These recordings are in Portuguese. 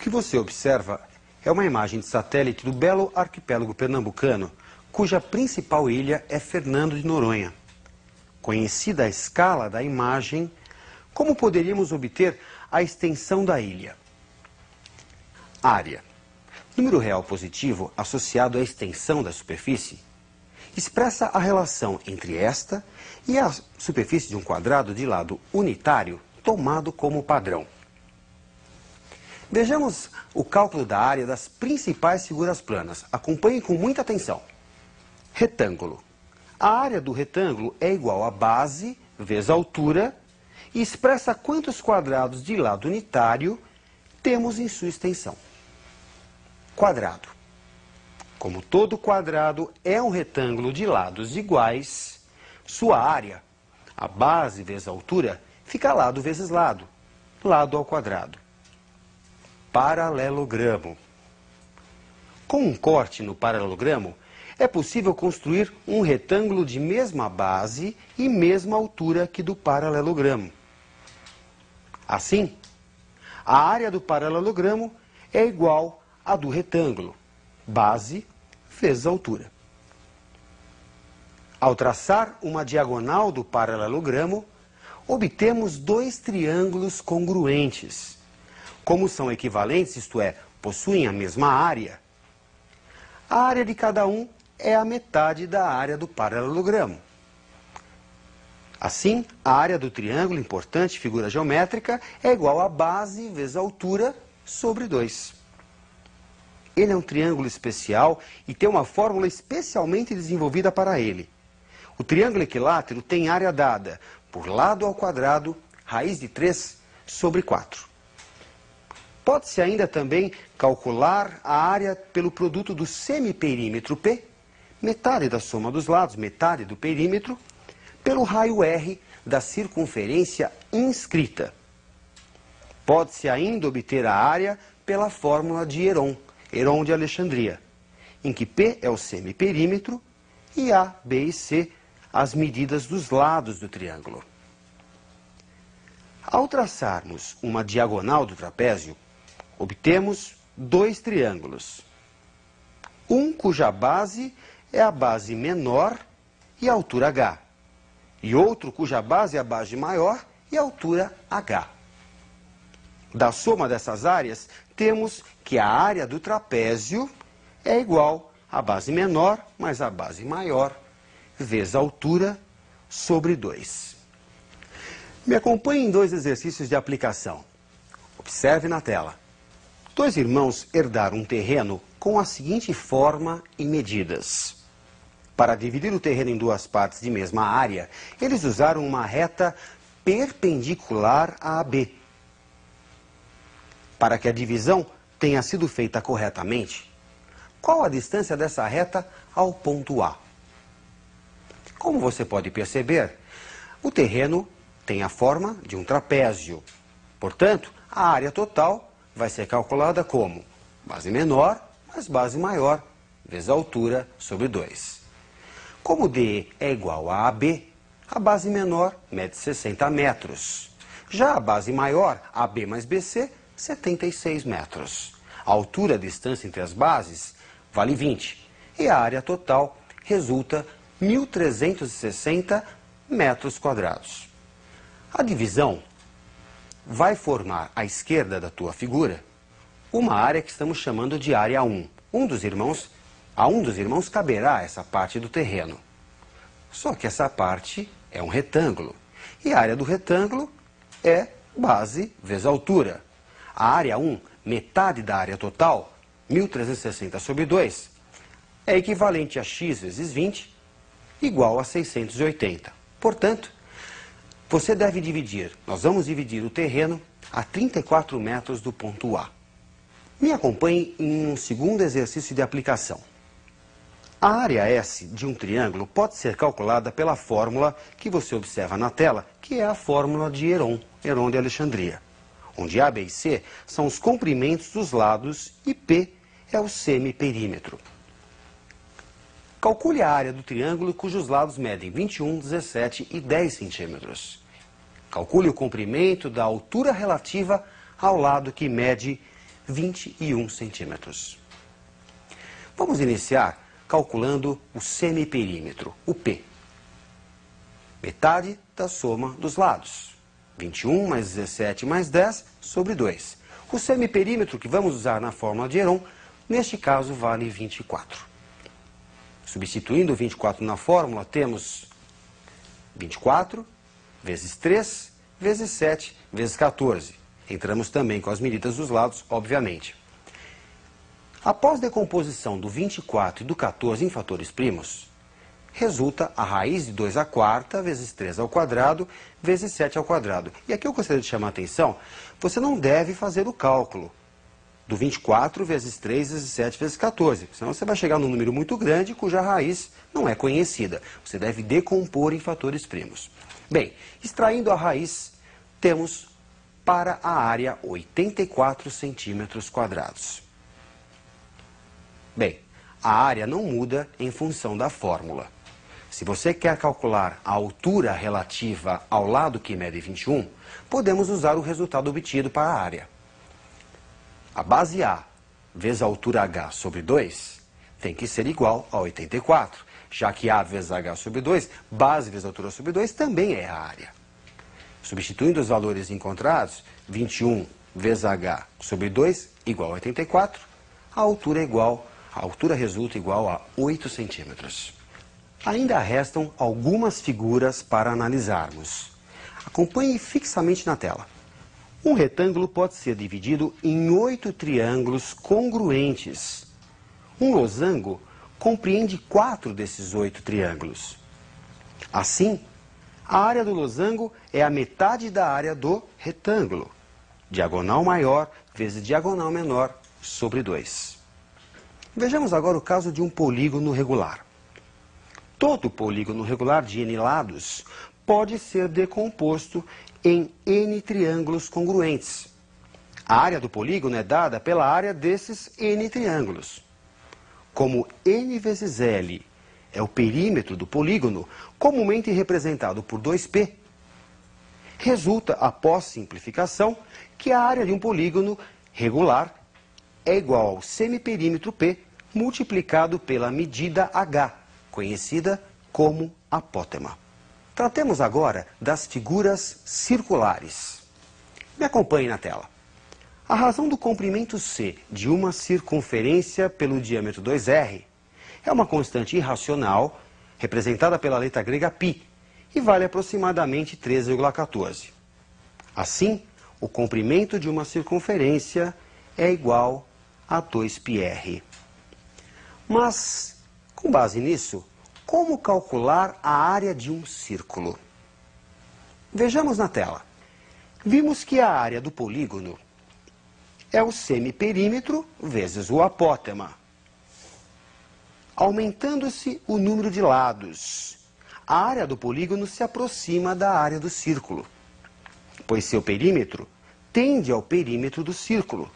que você observa é uma imagem de satélite do belo arquipélago pernambucano, cuja principal ilha é Fernando de Noronha. Conhecida a escala da imagem, como poderíamos obter a extensão da ilha? Área. Número real positivo associado à extensão da superfície expressa a relação entre esta e a superfície de um quadrado de lado unitário tomado como padrão. Vejamos o cálculo da área das principais figuras planas. Acompanhe com muita atenção. Retângulo. A área do retângulo é igual a base vezes a altura e expressa quantos quadrados de lado unitário temos em sua extensão. Quadrado. Como todo quadrado é um retângulo de lados iguais, sua área, a base vezes a altura, fica lado vezes lado, lado ao quadrado. Paralelogramo. Com um corte no paralelogramo, é possível construir um retângulo de mesma base e mesma altura que do paralelogramo. Assim, a área do paralelogramo é igual à do retângulo, base vezes altura. Ao traçar uma diagonal do paralelogramo, obtemos dois triângulos congruentes. Como são equivalentes, isto é, possuem a mesma área, a área de cada um é a metade da área do paralelogramo. Assim, a área do triângulo, importante figura geométrica, é igual a base vezes a altura sobre 2. Ele é um triângulo especial e tem uma fórmula especialmente desenvolvida para ele. O triângulo equilátero tem área dada por lado ao quadrado, raiz de 3 sobre 4. Pode-se ainda também calcular a área pelo produto do semiperímetro P, metade da soma dos lados, metade do perímetro, pelo raio R da circunferência inscrita. Pode-se ainda obter a área pela fórmula de Heron, Heron de Alexandria, em que P é o semiperímetro e A, B e C as medidas dos lados do triângulo. Ao traçarmos uma diagonal do trapézio, obtemos dois triângulos. Um cuja base é a base menor e a altura H, e outro cuja base é a base maior e a altura H. Da soma dessas áreas, temos que a área do trapézio é igual à base menor mais a base maior vezes a altura sobre 2. Me acompanhe em dois exercícios de aplicação. Observe na tela. Dois irmãos herdaram um terreno com a seguinte forma e medidas. Para dividir o terreno em duas partes de mesma área, eles usaram uma reta perpendicular a AB. Para que a divisão tenha sido feita corretamente, qual a distância dessa reta ao ponto A? Como você pode perceber, o terreno tem a forma de um trapézio. Portanto, a área total vai ser calculada como base menor mais base maior vezes a altura sobre 2. Como DE é igual a AB, a base menor mede 60 metros. Já a base maior, AB mais BC, 76 metros. A altura, a distância entre as bases, vale 20. E a área total resulta 1.360 metros quadrados. A divisão vai formar à esquerda da tua figura uma área que estamos chamando de área 1. A um dos irmãos caberá essa parte do terreno. Só que essa parte é um retângulo. E a área do retângulo é base vezes altura. A área 1, metade da área total, 1.360 sobre 2, é equivalente a x vezes 20, igual a 680. Portanto, você deve dividir, nós vamos dividir o terreno a 34 metros do ponto A. Me acompanhe em um segundo exercício de aplicação. A área S de um triângulo pode ser calculada pela fórmula que você observa na tela, que é a fórmula de Heron, Heron de Alexandria, onde A, B e C são os comprimentos dos lados e P é o semiperímetro. Calcule a área do triângulo cujos lados medem 21, 17 e 10 centímetros. Calcule o comprimento da altura relativa ao lado que mede 21 centímetros. Vamos iniciar calculando o semiperímetro, o P. Metade da soma dos lados. 21 mais 17 mais 10 sobre 2. O semiperímetro que vamos usar na fórmula de Heron, neste caso, vale 24. Substituindo o 24 na fórmula, temos 24 vezes 3 vezes 7 vezes 14. Entramos também com as medidas dos lados, obviamente. Após decomposição do 24 e do 14 em fatores primos, resulta a raiz de 2 à quarta vezes 3 ao quadrado vezes 7 ao quadrado. E aqui eu gostaria de chamar a atenção, você não deve fazer o cálculo do 24 vezes 3 vezes 7 vezes 14, senão você vai chegar num número muito grande cuja raiz não é conhecida. Você deve decompor em fatores primos. Bem, extraindo a raiz, temos para a área 84 centímetros quadrados. Bem, a área não muda em função da fórmula. Se você quer calcular a altura relativa ao lado que mede 21, podemos usar o resultado obtido para a área. A base A vezes a altura H sobre 2 tem que ser igual a 84, já que A vezes H sobre 2, base vezes altura sobre 2, também é a área. Substituindo os valores encontrados, 21 vezes H sobre 2 igual a 84, a altura resulta igual a 8 centímetros. Ainda restam algumas figuras para analisarmos. Acompanhe fixamente na tela. Um retângulo pode ser dividido em 8 triângulos congruentes. Um losango compreende 4 desses 8 triângulos. Assim, a área do losango é a metade da área do retângulo. Diagonal maior vezes diagonal menor sobre 2. Vejamos agora o caso de um polígono regular. Todo polígono regular de n lados pode ser decomposto em n triângulos congruentes. A área do polígono é dada pela área desses n triângulos. Como n vezes L é o perímetro do polígono, comumente representado por 2π, resulta, após simplificação, que a área de um polígono regular é igual ao semiperímetro P multiplicado pela medida H, conhecida como apótema. Tratemos agora das figuras circulares. Me acompanhe na tela. A razão do comprimento C de uma circunferência pelo diâmetro 2r é uma constante irracional, representada pela letra grega π, e vale aproximadamente 13,14. Assim, o comprimento de uma circunferência é igual a 2πr. Mas, com base nisso, como calcular a área de um círculo? Vejamos na tela. Vimos que a área do polígono é o semiperímetro vezes o apótema. Aumentando-se o número de lados, a área do polígono se aproxima da área do círculo, pois seu perímetro tende ao perímetro do círculo,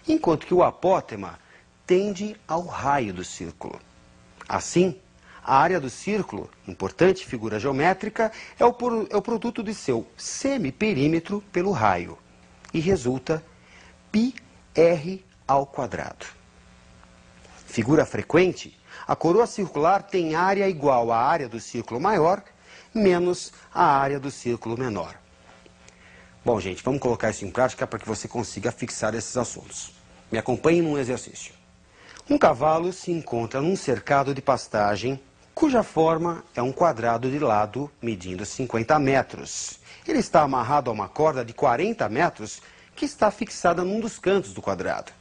enquanto que o apótema tende ao raio do círculo. Assim, a área do círculo, importante figura geométrica, é o produto de seu semiperímetro pelo raio, e resulta πr ao quadrado. Figura frequente, a coroa circular tem área igual à área do círculo maior menos a área do círculo menor. Bom, gente, vamos colocar isso em prática para que você consiga fixar esses assuntos. Me acompanhe num exercício. Um cavalo se encontra num cercado de pastagem cuja forma é um quadrado de lado medindo 50 metros. Ele está amarrado a uma corda de 40 metros que está fixada num dos cantos do quadrado.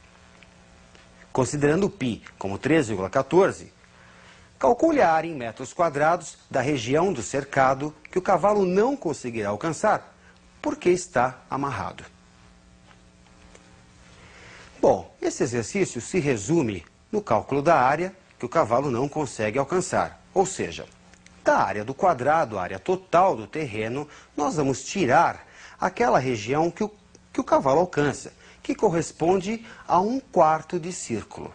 Considerando π como 13,14, calcule a área em metros quadrados da região do cercado que o cavalo não conseguirá alcançar, porque está amarrado. Bom, esse exercício se resume no cálculo da área que o cavalo não consegue alcançar. Ou seja, da área do quadrado, a área total do terreno, nós vamos tirar aquela região que o cavalo alcança, que corresponde a 1/4 de círculo.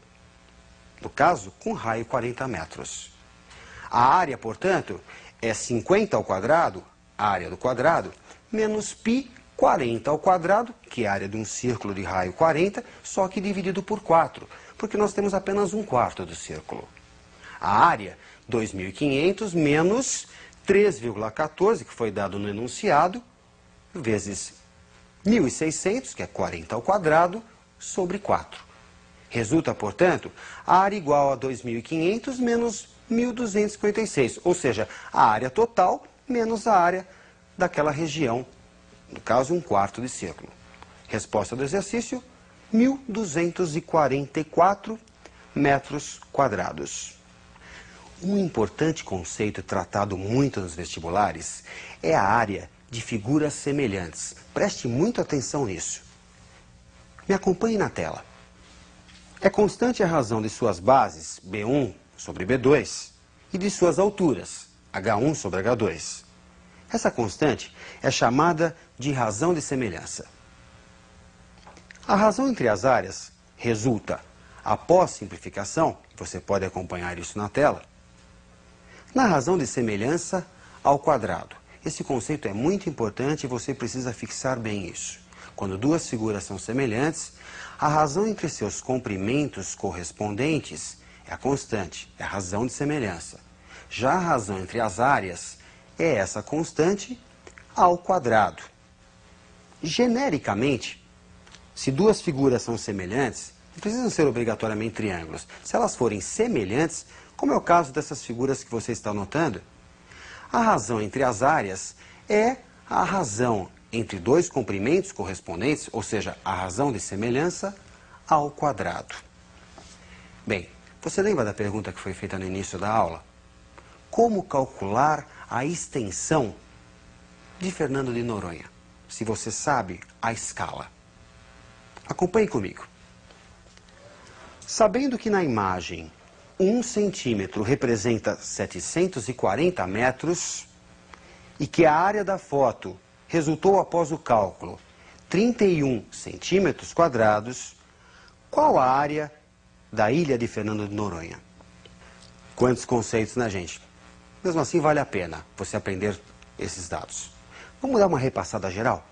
No caso, com raio 40 metros. A área, portanto, é 50 ao quadrado, a área do quadrado, menos π 40 ao quadrado, que é a área de um círculo de raio 40, só que dividido por 4, porque nós temos apenas 1/4 do círculo. A área, 2.500 menos 3,14, que foi dado no enunciado, vezes 1.600, que é 40 ao quadrado, sobre 4. Resulta, portanto, a área igual a 2.500 menos 1.256, ou seja, a área total menos a área daquela região, no caso, 1/4 de círculo. Resposta do exercício, 1.244 metros quadrados. Um importante conceito tratado muito nos vestibulares é a área de figuras semelhantes. Preste muita atenção nisso. Me acompanhe na tela. É constante a razão de suas bases, B1 sobre B2, e de suas alturas, H1 sobre H2. Essa constante é chamada de razão de semelhança. A razão entre as áreas resulta, após simplificação, você pode acompanhar isso na tela, na razão de semelhança ao quadrado. Esse conceito é muito importante e você precisa fixar bem isso. Quando duas figuras são semelhantes, a razão entre seus comprimentos correspondentes é a constante, é a razão de semelhança. Já a razão entre as áreas é essa constante ao quadrado. Genericamente, se duas figuras são semelhantes, não precisam ser obrigatoriamente triângulos. Se elas forem semelhantes, como é o caso dessas figuras que você está notando, a razão entre as áreas é a razão entre dois comprimentos correspondentes, ou seja, a razão de semelhança ao quadrado. Bem, você lembra da pergunta que foi feita no início da aula? Como calcular a extensão de Fernando de Noronha, se você sabe a escala? Acompanhe comigo. Sabendo que na imagem 1 centímetro representa 740 metros e que a área da foto resultou após o cálculo 31 centímetros quadrados, qual a área da ilha de Fernando de Noronha? Quantos conceitos, né, gente? Mesmo assim, vale a pena você aprender esses dados. Vamos dar uma repassada geral?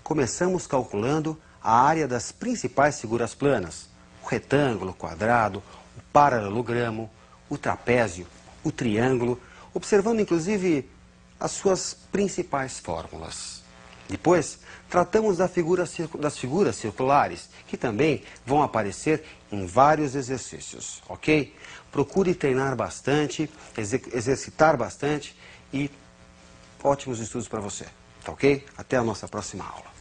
Começamos calculando a área das principais figuras planas. O retângulo, o quadrado, o paralelogramo, o trapézio, o triângulo, observando inclusive as suas principais fórmulas. Depois, tratamos das figuras circulares, que também vão aparecer em vários exercícios, ok? Procure treinar bastante, exercitar bastante e ótimos estudos para você, tá ok? Até a nossa próxima aula.